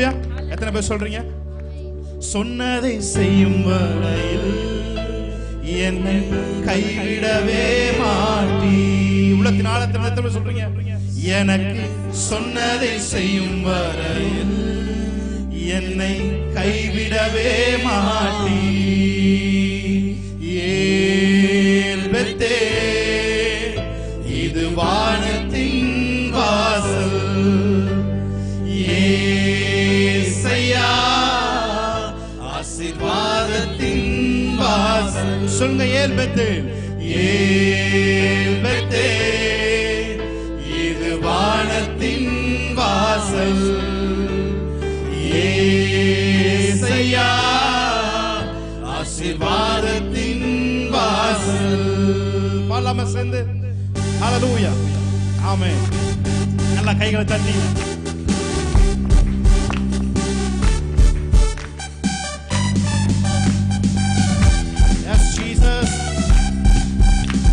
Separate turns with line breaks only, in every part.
ஹல்லேலூயா. எத்தனை பேர் சொல்றீங்க? சொன்னதை செய்யும் வரையில் என்னை கைவிடவே மாட்டீ. உள்ளத்தின் ஆழத்தில் எத்தனை பேர் சொல்றீங்க? எனக்கு சொன்னதை செய்யும் வரையில் என்னை கைவிடவே மாட்டீ. ஏல் பெத்தேல் இது வானத்தின் வாசல். ஏசையா ஆசீர்வாதத்தின் வாசல். சொல்லுங்க, ஏல் பெத்தேல். ஏல் பெத்தேல் இது வானத்தின் வாசல். ஏசையா ஆசீர்வாதத்தின் வாசல். பாடலாமா சேர்ந்து? ஹல்லேலூயா, ஆமென். நல்லா கைகளை தட்டி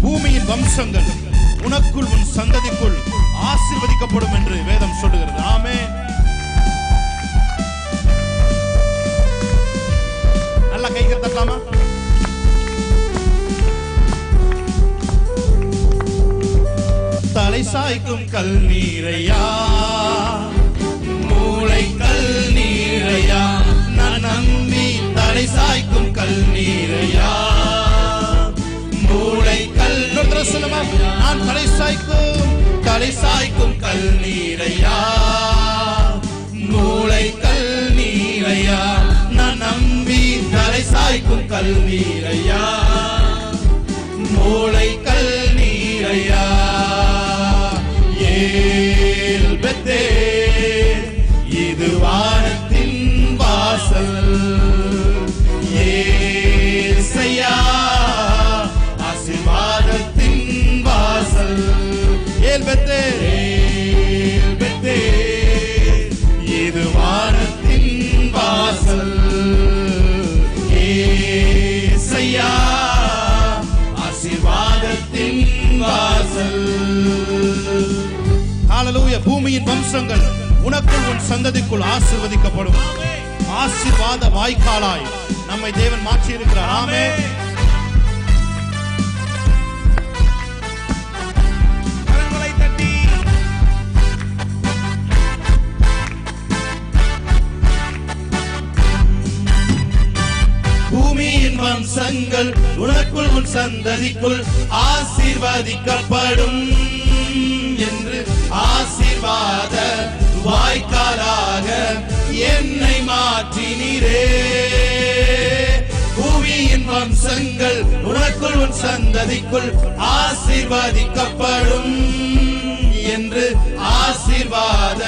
பூமியின் வம்சங்கள் உனக்குள் உன் சந்ததிக்குள் ஆசீர்வதிக்கப்படும் என்று வேதம் சொல்லுகிறது. ஆமென். நல்லா கைகள் தட்டலாமா? தலை சாய்க்கும் கல் நீரையா, மூளை கல் நீரையா, நான் நம்பி தலை சாய்க்கும் கல் நீரையா, மூளை கல். சொல்லுமா, நான் தலை சாய்க்கும் கல் நீரையா, மூளை கல் நீரையா, நான் நம்பி தலை சாய்க்கும் கல் நீரையா, மூளை கல் நீரையா. ஏல் பெத்தேல் இது வானத்தின் வாசல். ஏசையா ஆசீர்வாதத்தின் வாசல். ஏல் பெத்தேல், ஏல் பெத்தேல் இது வானத்தின் வாசல். ஏசையா ஆசீர்வாதத்தின் வாசல். ஹல்லேலூயா. பூமியின் வம்சங்கள் உனக்குள் உன் சந்ததிக்குள் ஆசீர்வதிக்கப்படும். ஆசீர்வாத வாய்க்காலாய் நம்மை தேவன் மாற்றி இருக்கிறார். ஆமென். கரங்களை தட்டி பூமியின் வம்சங்கள் உனக்குள் உன் சந்ததிக்குள் ஆசீர்வதிக்கப்படும் என்று ஆசீர்வாத வாய்க்காலாக என்னை மாற்றினீரே. பூமியின் வம்சங்கள் உனக்குள் உன் சந்ததிக்குள் ஆசீர்வதிக்கப்படும் என்று ஆசீர்வாத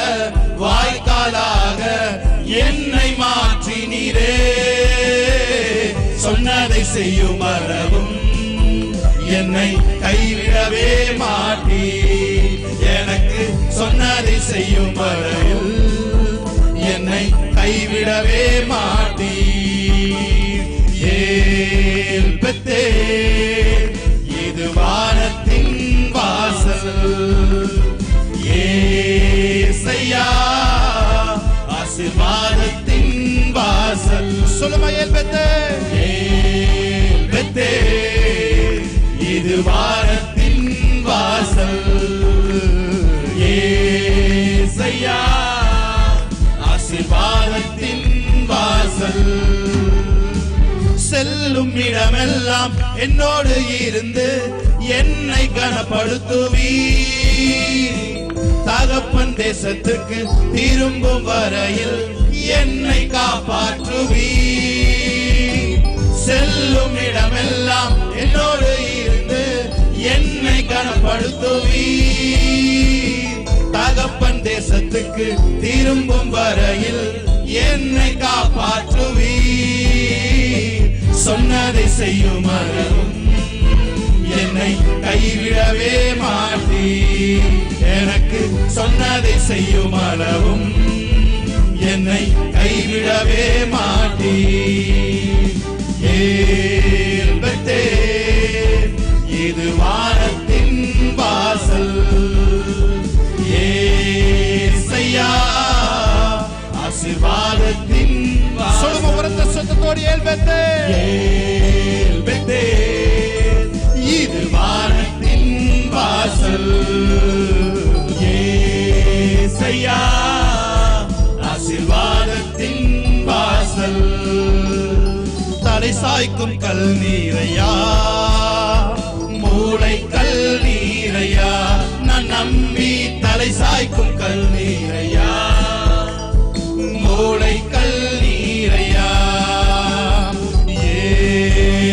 வாய்க்காலாக என்னை மாற்றினீரே. சொன்னதை செய்யும் அளவும் என்னை கைவிடவே மாட்டீ. எனக்கு சொன்னதை செய்யும் வரையில் என்னை கைவிடவே மாட்டீ. ஏல் பெத்தேல் இது வானத்தின் வாசல். ஏசையா ஆசீர்வாதத்தின் வாசல். சொல்லுமா, ஏல் பெத்தேல். ஏல் பெத்தேல் இது வானத்தின் வாசல். ஏசையா ஆசீர்வாதத்தின் வாசல். செல்லும் இடமெல்லாம் என்னோடு இருந்து என்னை கனப்படுத்துவீ. தகப்பன் தேசத்துக்கு திரும்பும் வரையில் என்னை காப்பாற்றுவீ. செல்லும் இடமெல்லாம் என்னோடு இருந்து என்னை கனப்படுத்துவீ. தகப்பன் தேசத்துக்கு திரும்பும் வரையில் என்னை காப்பாற்றுவீ. சொன்னதை செய்யும் அளவும் என்னை கைவிடவே மாட்டீ. எனக்கு சொன்னதை செய்யும் அளவும் என்னை கைவிடவே மாட்டீ. ஏல் பெத்தேல் இது வானத்தின் வாசல். ஏசையா ஆசீர்வாதத்தின் சொல்லுங்க உரத்த சத்தத்தோடு ஏல்பெத்தேல் இது வானத்தின் வாசல் ஏசையா ஆசீர்வாதத்தின் வாசல் தலை சாய்க்கும் கல் நீரையா மூளை கல் நீரையா நான் நம்பி தலை சாய்க்கும் கல் நீரையா மூளை கல் நீரையா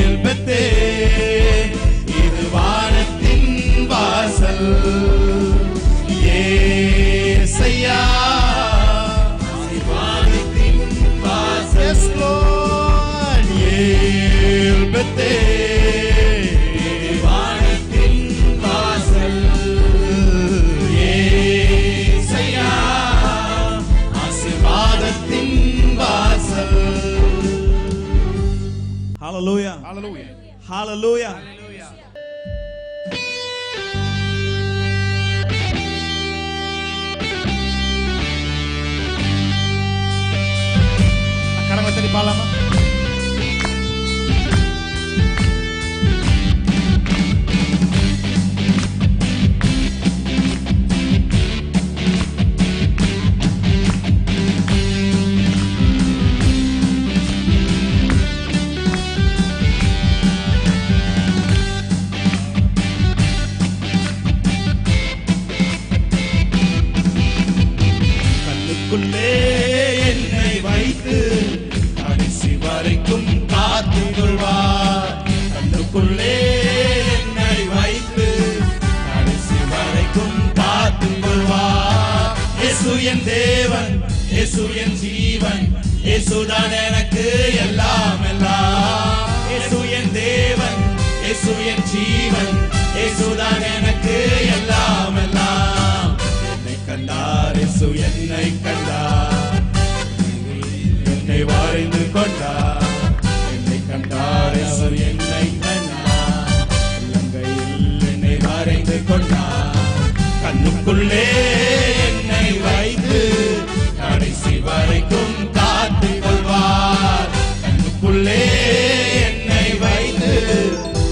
ஏல்பெத்தேல் இது வானத்தின் வாசல் ஏசையா ஆசீர்வாதத்தின் வாசல் ஏல்பெத்தேல் இது வானத்தின் வாசல் ஏசையா ஆசீர்வாதத்தின் வாசல்.
Hallelujah.
Hallelujah.
Hallelujah.
கரங்களை தட்டி பாடலாமா? கண்ணுக்குள்ளே என்னை வைத்து கடைசி வரைக்கும் காத்துக் கொள்வார். கண்ணுக்குள்ளே என்னை வைத்து கடைசி வரைக்கும் காத்துக் கொள்வார். இயேசு என் தேவன், இயேசு என் ஜீவன், இயேசுதான் எனக்கு எல்லாம் எல்லாம். இயேசு என் தேவன், இயேசு என் ஜீவன், இயேசுதான் எனக்கு எல்லாம் எல்லாம். என்னை கண்டார் இயேசு, என்னை கண்டார், என்னை வரைந்து கொண்டார். என்னை கண்டார் அவர், என்னை கண்டார், இலங்கையில் என்னை வரைந்து கொண்டார். கண்ணுக்குள்ளே என்னை வைத்து கடைசி வரைக்கும் காத்துக் கொள்வார். கண்ணுக்குள்ளே என்னை வைத்து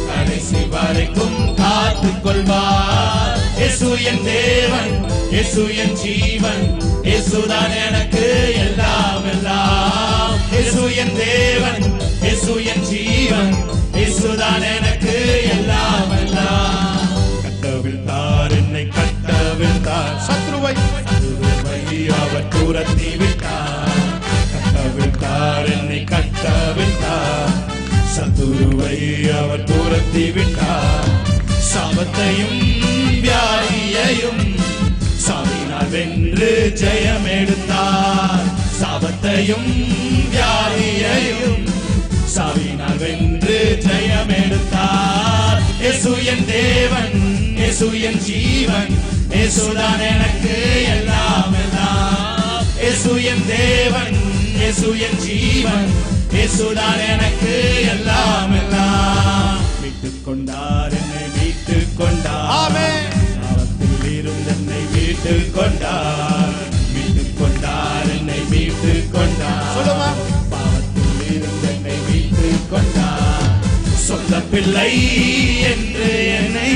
கடைசி வரைக்கும் காத்துக் கொள்வார். இயேசு என் தேவன், இயேசு என் ஜீவன், இயேசுதான் எனக்கு எல்லாம் எல்லாம். இயேசு என் தேவன், இயேசு என் ஜீவன், இயேசுதான் எனக்கு எல்லாம் எல்லாம். கட்டவிழ்த்தார் என்னை, கட்டவிழ்த்தார் சத்ருவை, சத்ருவை அவர் துரத்தி விட்டார். கட்டவிழ்த்தார் என்னை, கட்டவிழ்த்தார் சத்ருவை அவர் துரத்தி விட்டார். சாபத்தையும் வியாதியையும் சாவினால் வென்று ஜெயம் எடுத்தார். சாபத்தையும் வியாதியையும் சாவினால் வென்று ஜெயம் எடுத்தார். இயேசு என் தேவன், இயேசு என் ஜீவன், இயேசுதான் எனக்கு எல்லாம் எல்லாம். இயேசு என் தேவன், இயேசு என் ஜீவன், இயேசுதான் எனக்கு எல்லாம் எல்லாம். மீட்டுக் கொண்டார் என்னை, மீட்டுக் கொண்டார். ஆமென். சாபத்தில் இருந்து என்னை மீட்டுக் கொண்டார். மீட்டுக் கொண்டார் என்னை, மீட்டுக் கொண்டார். சொல்லுமா. பாவத்தில் இருந்து என்னை மீட்டுக் கொண்டார். சொந்த பிள்ளை என்று என்னை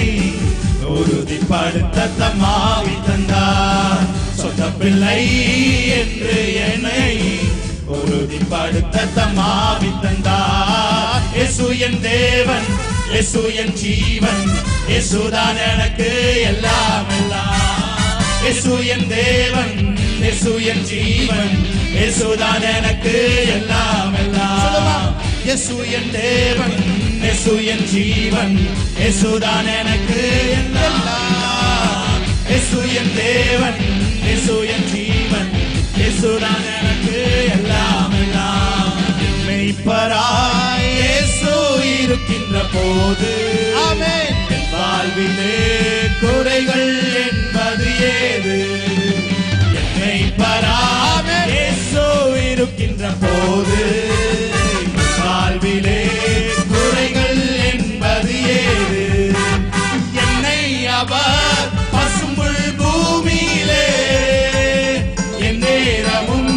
உறுதிப்படுத்த தம்மாவி தந்தார். சொந்த பிள்ளை என்று என்னை உறுதிப்படுத்த தம்மாவி தந்தார். இயேசு என் தேவன், இயேசு என் ஜீவன், இயேசுதான் எனக்கு எல்லாம் எல்லாம். இயேசு என் தேவன், இயேசு என் ஜீவன், இயேசுதான் எனக்கு எல்லாம் எல்லாம். இயேசு என் தேவன், இயேசு என் ஜீவன், இயேசுதான் எனக்கு எல்லாம். இயேசு என் தேவன், இயேசு என் ஜீவன், இயேசுதான் எனக்கு எல்லாம் எல்லாம். மெய்ப்பராய் இயேசு இருக்கின்ற போது ஆமென், என் வாழ்விலே குறைகள் என்பது ஏது? மெய்ப்பராய் இயேசு இருக்கின்ற போது வாழ்விலே குறைகள் என்பது ஏது? என்னை அவர் பசும்புல் பூமியிலே என் நேரமும்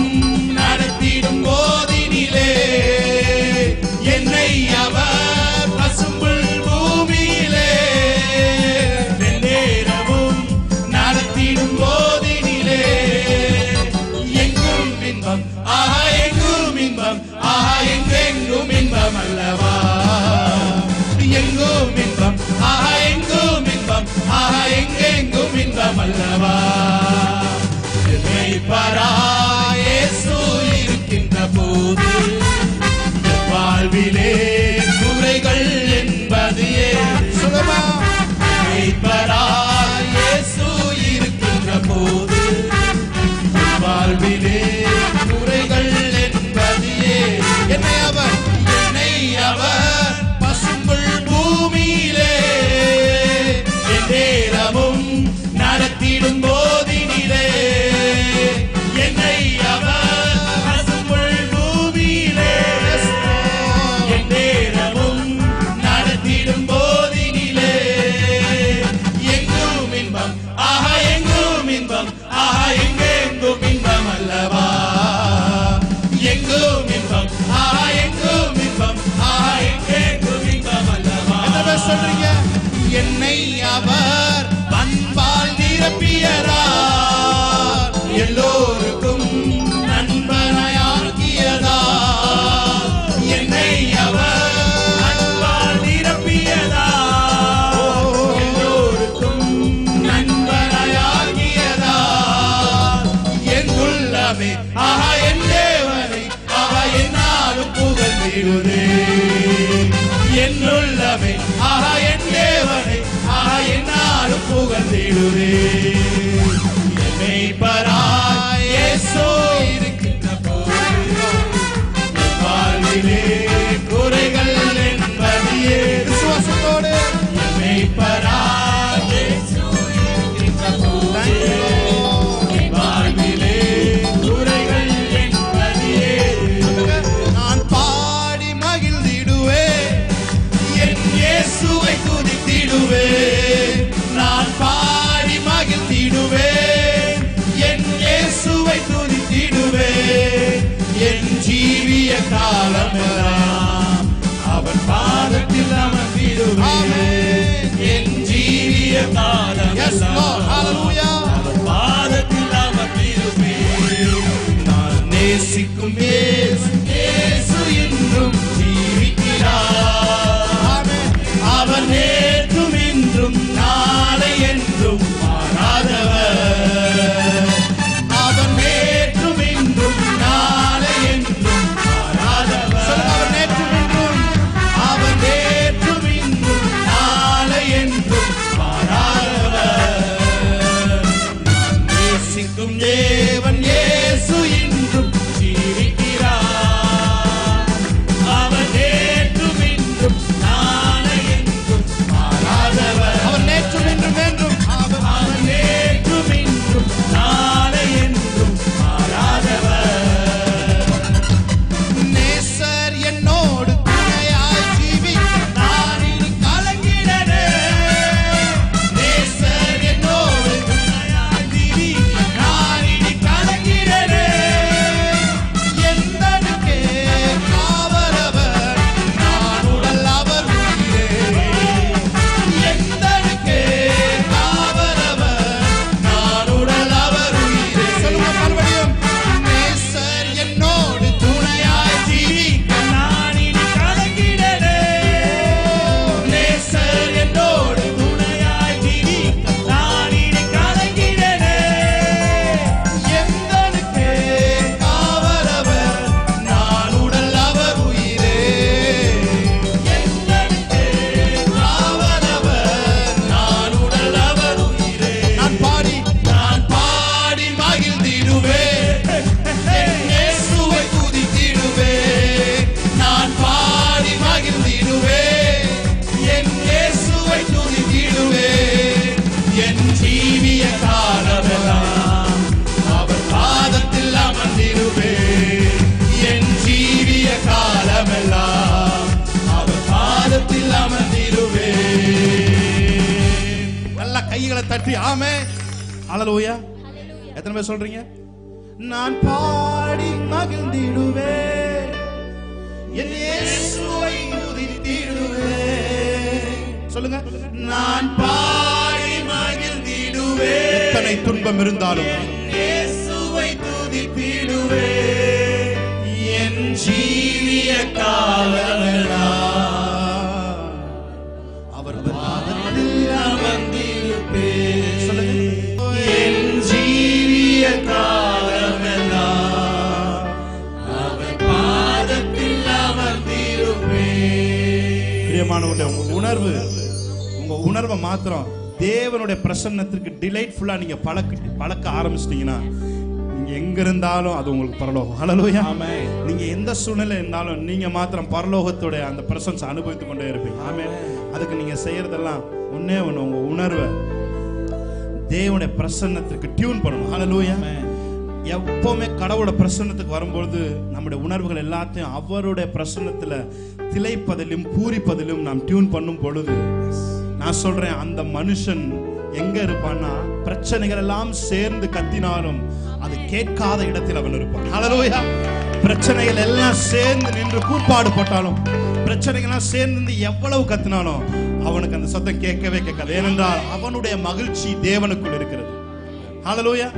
அல்லவா என்னை பராயேசு இருக்கின்ற போது என் வாழ்விலே குறைகள் என்பது சுலபா என்னை பராயேசு இருக்கின்ற போது என் வாழ்விலே குறைகள் என்பது என்னை அவர் பசும்புல் பூமியிலே நேரமும் நடத்திடும் போதினிலே என்னை அவர் பசும்புல் பூமியிலே நேரமும் நடத்திடும் போதினிலே எங்கும் இன்பம் ஆஹா எங்கும் இன்பம் ஆஹா எங்கெங்கும் இன்பம் அல்லவா எங்கும் இன்பம் ஆஹா எங்கும் இன்பம் ஆஹா எங்கெங்கும் இன்பம் அல்லவா என்ன சொல்றீங்க என்னை அவர் பண்பால் நிரப்பியதார் எல்லோருக்கும் நண்பனாயாக்கியதார் என்னை அவர் பண்பால் நிரப்பியதார் எல்லோருக்கும் நண்பனாயாக்கியதார் என் உள்ளமே ஆஹா என் தேவனை ஆஹா என்னாலும் புகழ்ந்திடுதே என் உள்ளமே ஆஹா என் தேவனை ஆஹா என்னாலும் புகழ்ந்திடுதே என்னை பராயேசு இருக்கின்ற போது என் வாழ்விலே குறைகள் என்பது விசுவாசத்தோடு என்னை பராயேசு இருக்கின்ற போது என் வாழ்விலே குறைகள் என்பது நான் பாடி மகிழ்ந்திடுவேன் என் இயேசுவை துதித்திடுவேன் நான் பாடி மகிழ்ந்திடுவேன் என் இயேசுவை துதித்திடுவேன் என் ஜீவிய காலமெல்லாம் அவன் பாதத்தில் அமர்ந்திடுவேன் என் ஜீவிய காலமெல்லாம் அவன் பாதத்தில் அமர்ந்திடுவேன் நான் நேசிக்கும் இயேசு என்றும் ஜீவிக்கிறார் அவர் நேற்றும் இன்றும் நாளை என்றும் மாறாதவர் அவர் நேற்றும் இன்றும் நாளை என்றும் மாறாதவர் அவர் நேற்றும் இன்றும் நாளை என்றும் மாறாதவர் நான் நேசிக்கும் தேவன் இயேசு இன்றும் ஜீவிக்கிறார் அவர் நேற்றும் இன்றும் நாளை என்றும் மாறாதவர் அவர் நேற்றும் இன்றும் என்றும் அவர் நேற்றும் இன்றும் நாளை என்றும் மாறாதவர் நேசர் என்னோடு துணையாய் ஜீவிக்க நான் இனி கலங்கிடனே நேசர் என்னோடு துணையாய் ஜீவிக்க நான் இனி கலங்கிடனே எந்தனுக்கே காவலவர் நான் உடல் அவர் உயிரே எந்தனுக்கே காவலவர் நான் உடல் அவர் உயிரே சொல்லுங்க மறுபடியும் நேசர் என்னோடு துணையாய் ஜீவிக்க நான் இனி கலங்கிடனே நேசர் என்னோடு துணையாய் ஜீவிக்க நான் இனி கலங்கிடனே எந்தனுக்கே காவலவர் நான் உடல் அவர் உயிரே எந்தனுக்கே காவலவர் நான் உடல் அவர் உயிரே நான் பாடி மகிழ்ந்திடுவேன் என் இயேசுவை துதித்திடுவேன் நான் பாடி மகிழ்ந்திடுவேன் என் இயேசுவை துதித்திடுவேன் என் ஜீவிய காலமெல்லாம் அவர் பாதத்தில் அமர்ந்திடுவேன் என் ஜீவிய காலமெல்லாம் அவர் பாதத்தில் அமர்ந்திடுவேன் நல்ல கைகளை தட்டி ஆமே அல்லேலூயா எத்தனை பேர் சொல்றீங்க நான் பாடி மகிழ்ந்திடுவேன் என் இயேசுவை துதித்திடுவேன் சொல்லுங்க நான் பாடி மகிழ்ந்திடுவேன் எத்தனை துன்பம் இருந்தாலும் இயேசுவை துதித்திடுவேன் என் ஜீவிய காலமெல்லாம் அவர் பாதத்தில் அமர்ந்திருப்பேன் சொல்லுங்க பிரியமானவர்களே, உங்க உணர்வை மாத்திரம் தேவனுடைய பிரசன்னத்திற்கு டிலைட்ஃபுல்லா நீங்க பழக்க ஆரம்பிச்சிட்டீங்கன்னா நீங்க எங்க இருந்தாலும் அது உங்களுக்கு பரலோகம். ஹல்லேலூயா.
ஆமென்.
நீங்க எந்த சூழ்நிலை இருந்தாலும் நீங்க மாத்திரம் பரலோகத்தோட அந்த பிரசன்ஸ் அனுபவித்துக் கொண்டே இருப்பீங்க. ஆமென். அதுக்கு நீங்க செய்யறதெல்லாம் ஒண்ணே ஒண்ணு, உங்க உணர்வை தேவனுடைய பிரசன்னத்திற்கு டியூன் பண்ணணும். ஹல்லேலூயா. எப்பவுமே கடவுளோட பிரசன்னத்துக்கு வரும்போது நம்முடைய உணர்வுகள் எல்லாத்தையும் அவருடைய பிரசன்னத்துல திளைப்பதிலும் பூரிப்பதிலும் நாம் டியூன் பண்ணும் பொழுது நான் சொல்றேன், அந்த மனுஷன் எங்க இருப்பான்னா பிரச்சனைகள் எல்லாம் சேர்ந்து கத்தினாலும் அது கேட்காத இடத்தில் அவன் இருப்பான். ஹல்லேலூயா. பிரச்சனைகள் எல்லாம் சேர்ந்து நின்று கூப்பாடு போட்டாலும், பிரச்சனைகள் எல்லாம் சேர்ந்து எவ்வளவு கத்தினாலும் அவனுக்கு அந்த சத்தம் கேட்கவே கேட்காது. ஏனென்றால் அவனுடைய மகிழ்ச்சி தேவனுக்குள் இருக்கிறது. ஹல்லேலூயா.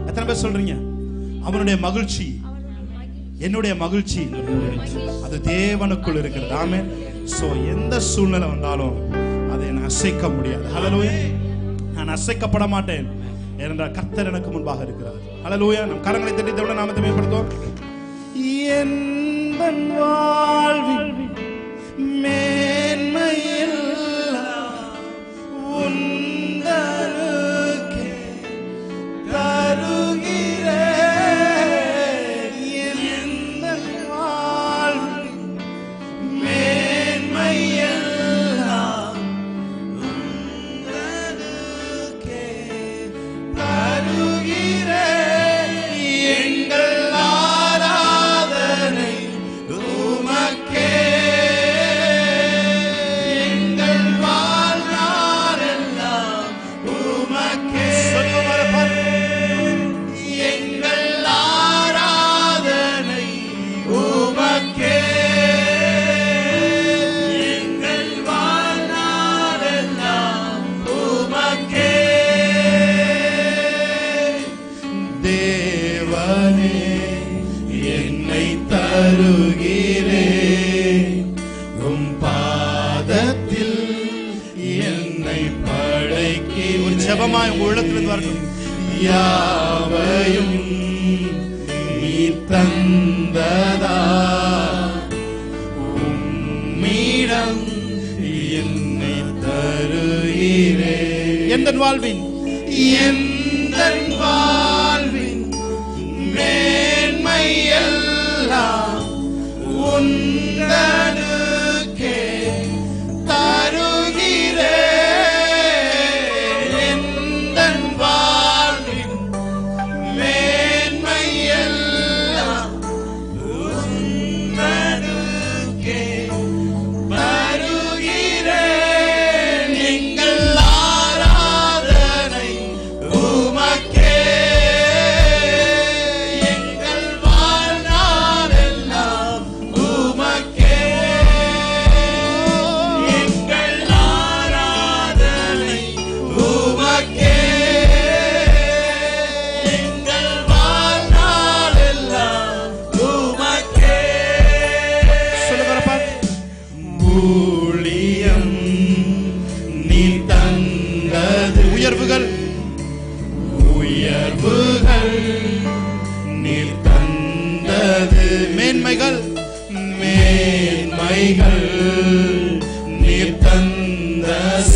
எத்தனை பேர் சொல்றீங்க அவனுடைய மகிழ்ச்சி, என்னுடைய மகிழ்ச்சி அது தேவனுக்குள் இருக்கிறது. ஆமென். சோ எந்த சூழ்நிலை வந்தாலும் அதை நான் அசைக்க முடியாது. ஹல்லேலூயா. நான் அசைக்கப்பட மாட்டேன், ஏனென்றால் கர்த்தர் எனக்கு முன்பாக இருக்கிறார். ஹல்லேலூயா. நம் கரங்களை தட்டி தேவனுடைய நாமத்தை மேம்படுத்துவோம். என் வாழ்வில் மேன்மையில் உந்தருகே தருகிறேன். என் வாழ்வில் மேன்மையில் உந்தருகே தருகிறேன். எங்கள் ஆராதனை உமக்கே, எங்கள் வாழ்நாளெல்லாம் உமக்கே. எங்கள் ஆராதனை உமக்கே, எங்கள் வாழ்நாளெல்லாம் உமக்கே. தேவனே என்னை தருகிறேன், உம் பாதத்தில் என்னை படைக்கி. ஒரு ஜெபமாய் உங்க உள்ளத்திலிருந்து வரணும். யாவையும் நீ தந்ததா, உம்மிடம் என்னை தருகிறேன். எந்தன் வாழ்வின் மேன்மையெல்லாம் உந்தனுக்கே தருகிறேன். எந்தன் வாழ்வின் மேன்மையெல்லாம் உந்தனுக்கே தருகிறேன். எங்கள் ஆராதனை உமக்கே, எங்கள் வாழ்நாளெல்லாம் உமக்கே. எங்கள் ஆராதனை உமக்கே, எங்கள் வாழ்நாளெல்லாம் உமக்கே. ஊழியம் நீ தந்தது, உயர்வுகள் நீர் தந்தது, மேன்மைகள் நீர் தந்த,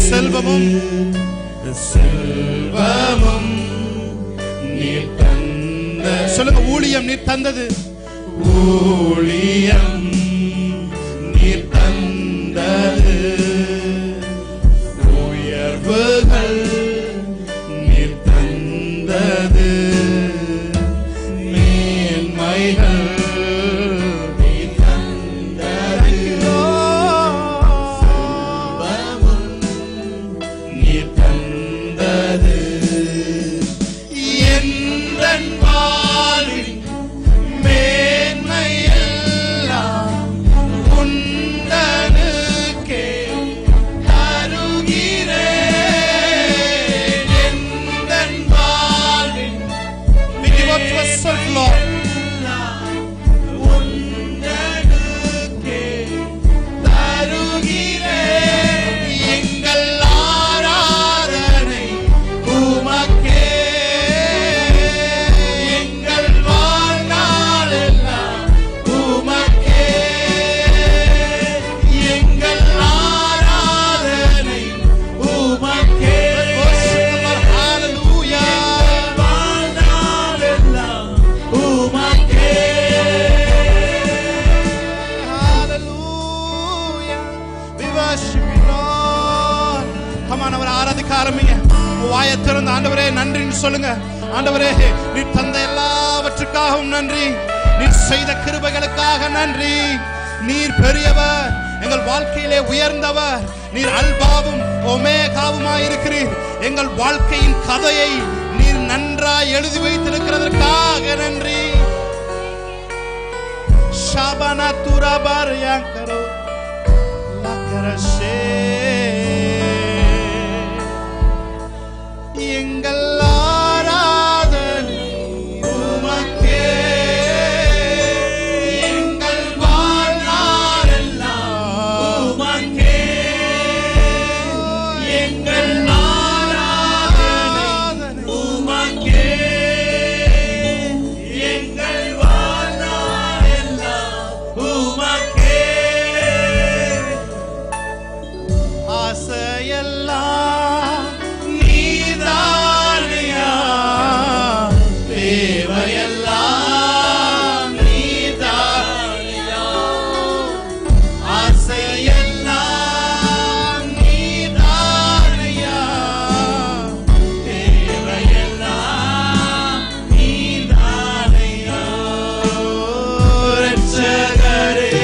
செல்வமும் நீர் தந்த. சொல்லுங்க, ஊழியம் நீர் தந்தது, ஊழியம் நீர் தந்தது, உயர்வுகள் நீர் தந்தது, மேன்மைகள் நீர் தந்தது, செல்வமும் நீர் தந்தது. எந்தன் வாழ்வின் மேன்மையெல்லாம் வாயை திறந்து ஆண்டவரே நன்றின்னு சொல்லுங்க. ஆண்டவரே, நீர் தந்த எல்லாவற்றுக்காகவும் நன்றி. நீர் செய்த கிருபைகளுக்காக நன்றி. நீர் பெரியவர், எங்கள் வாழ்க்கையிலே உயர்ந்தவர். நீர் அல்பாவும் ஒமேகாவுமாய் இருக்கிறீர். எங்கள் வாழ்க்கையின் கதையை நீர் நன்றாய் எழுதி வைத்திருக்கிறதற்காக நன்றி. ஷாபானா துராபார் யாங்கரோ லக்கரஷே. எங்கள் ஆராதனை உமக்கே, எங்கள் வாழ்நாளெல்லாம் உமக்கே. எங்கள் ஆராதனை உமக்கே, எங்கள் வாழ்நாளெல்லாம் உமக்கே. ஆசையெல்லாம் நீதானையா, தேவையெல்லாம் நீதானையா. ஆசையெல்லாம் நீதானையா, தேவையெல்லாம் நீதானையா. இரட்சகரே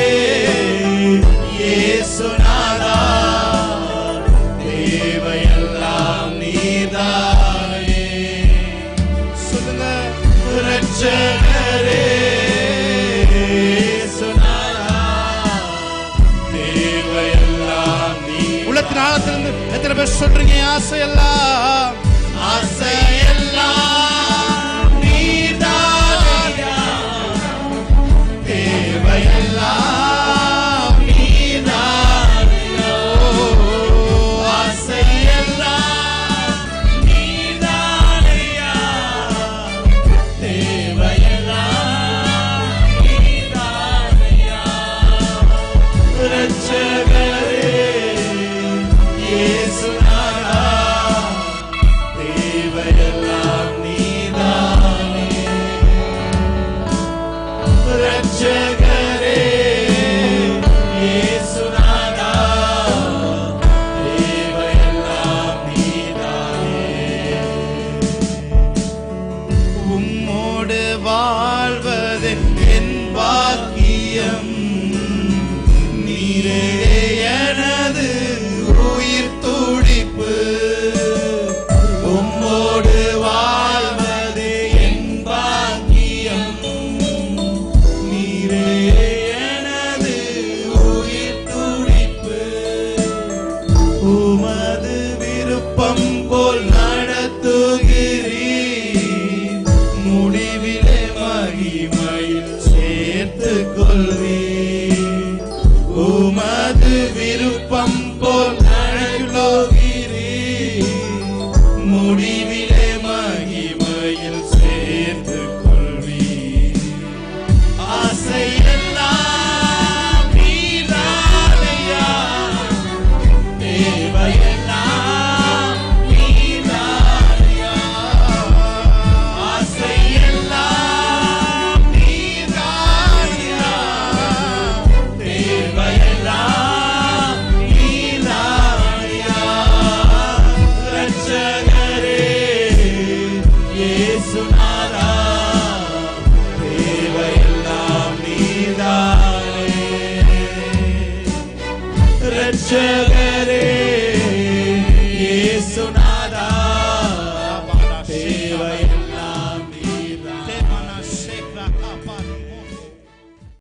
இயேசுநாதா, தேவையெல்லாம் நீதானே. சொல்லுங்க, இரட்சகரே இயேசுநாதா, தேவையெல்லாம் நீ. உள்ளத்தின் ஆழத்திலிருந்து எத்தனை பேர் சொல்றீங்க? ஆசையெல்லாம், ஆசையெல்லாம் நீதானையா, தேவையெல்லாம் நீதானையா. ஆசையெல்லாம் நீதானையா, தேவையெல்லாம் நீதானையா. இரட்சகரே இயேசுநாதா, தேவையெல்லாம் நீதானே. இரட்சகரே இயேசுநாதா, தேவையெல்லாம் நீதானே. உம்மோடு வாழ்வது என் பாக்கியம். நீரே எனது உயிர் துடிப்பு. உம்மோடு வாழ்வது என் பாக்கியம். நீரே எனது உயிர் துடிப்பு. உமது விருப்பம் போல் நடத்துகிறீர். முடிவிலே மகிமையில் சேர்த்துக் கொள்வீர். உமது விருப்பம் போல் நடத்துகிறீர். முடிவிலே மகிமையில் சேர்த்துக் கொள்வீர். ஆசையெல்லாம் நீதானையா, தேவையெல்லாம் நீதானையா. ஆசையெல்லாம் நீதானையா, தேவையெல்லாம் நீதானையா. இரட்சகரே இயேசுநாதா, தேவையெல்லாம் நீதானே. இரட்சகரே இயேசுநாதா, தேவையெல்லாம் நீதானே.